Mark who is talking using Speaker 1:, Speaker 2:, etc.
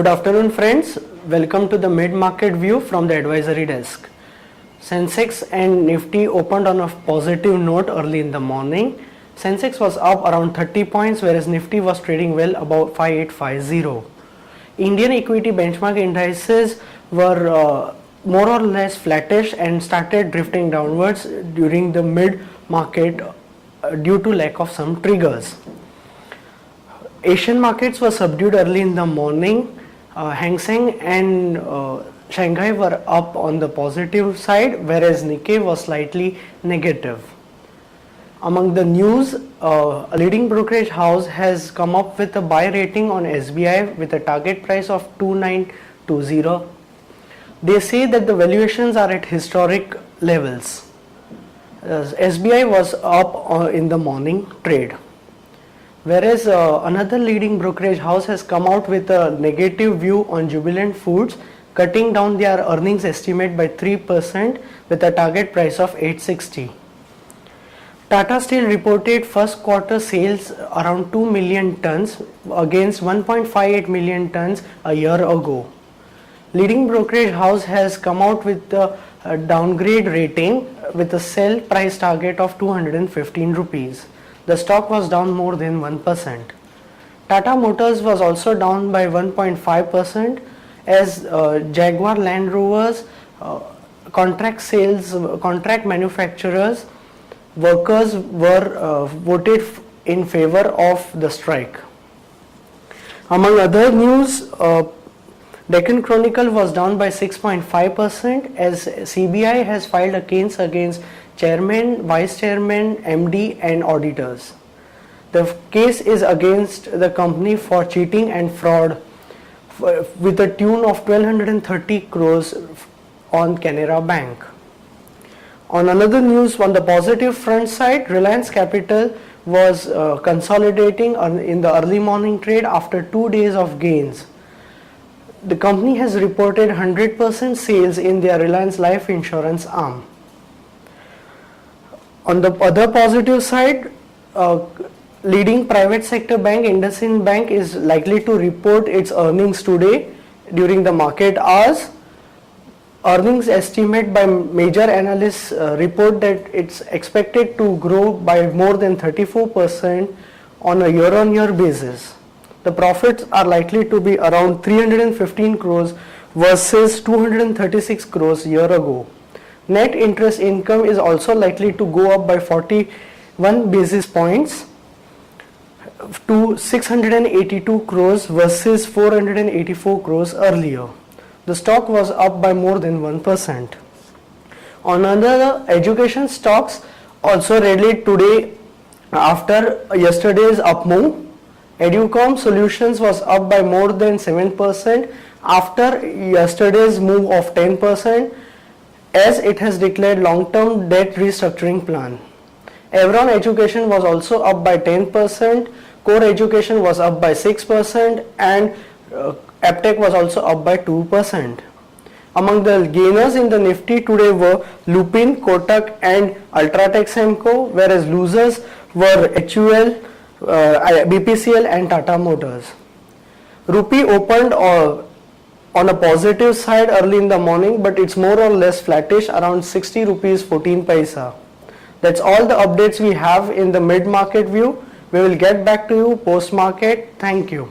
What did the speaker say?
Speaker 1: Good afternoon friends, welcome to the mid-market view from the advisory desk. Sensex and Nifty opened on a positive note early in the morning. Sensex was up around 30 points whereas Nifty was trading well above 5850. Indian equity benchmark indices were more or less flattish and started drifting downwards during the mid-market due to lack of some triggers. Asian markets were subdued early in the morning. Hang Seng and Shanghai were up on the positive side, whereas Nikkei was slightly negative. Among the news, a leading brokerage house has come up with a buy rating on SBI with a target price of 2920. They say that the valuations are at historic levels. SBI was up in the morning trade. Whereas another leading brokerage house has come out with a negative view on Jubilant Foods, cutting down their earnings estimate by 3% with a target price of 860. Tata Steel reported first quarter sales around 2 million tons against 1.58 million tons a year ago. Leading brokerage house has come out with a downgrade rating with a sell price target of 215 rupees. The stock was down more than 1%. Tata Motors was also down by 1.5% as Jaguar Land Rovers, contract manufacturers, workers were voted in favor of the strike. Among other news, Deccan Chronicle was down by 6.5% as CBI has filed a case against chairman, vice chairman, MD and auditors. The case is against the company for cheating and fraud with a tune of 1230 crores on Canara Bank. On another news, on the positive front side, Reliance Capital was consolidating in the early morning trade after 2 days of gains. The company has reported 100% sales in their Reliance Life Insurance arm. On the other positive side, leading private sector bank IndusInd Bank is likely to report its earnings today during the market hours. Earnings estimate by major analysts report that it's expected to grow by more than 34% on a year-on-year basis. The profits are likely to be around 315 crores versus 236 crores year ago. Net interest income is also likely to go up by 41 basis points to 682 crores versus 484 crores earlier. The stock was up by more than 1%. On other education stocks also rallied today after yesterday's up move. Educom Solutions was up by more than 7% after yesterday's move of 10%. As it has declared long-term debt restructuring plan. Evron Education was also up by 10%, Core Education was up by 6% and Aptech was also up by 2%. Among the gainers in the Nifty today were Lupin, Kotak and Ultratech Semco, whereas losers were HUL, BPCL and Tata Motors. Rupee opened on a positive side early in the morning, but it's more or less flattish around 60 rupees 14 paisa. That's all the updates we have in the mid-market view. We will get back to you post-market. Thank you.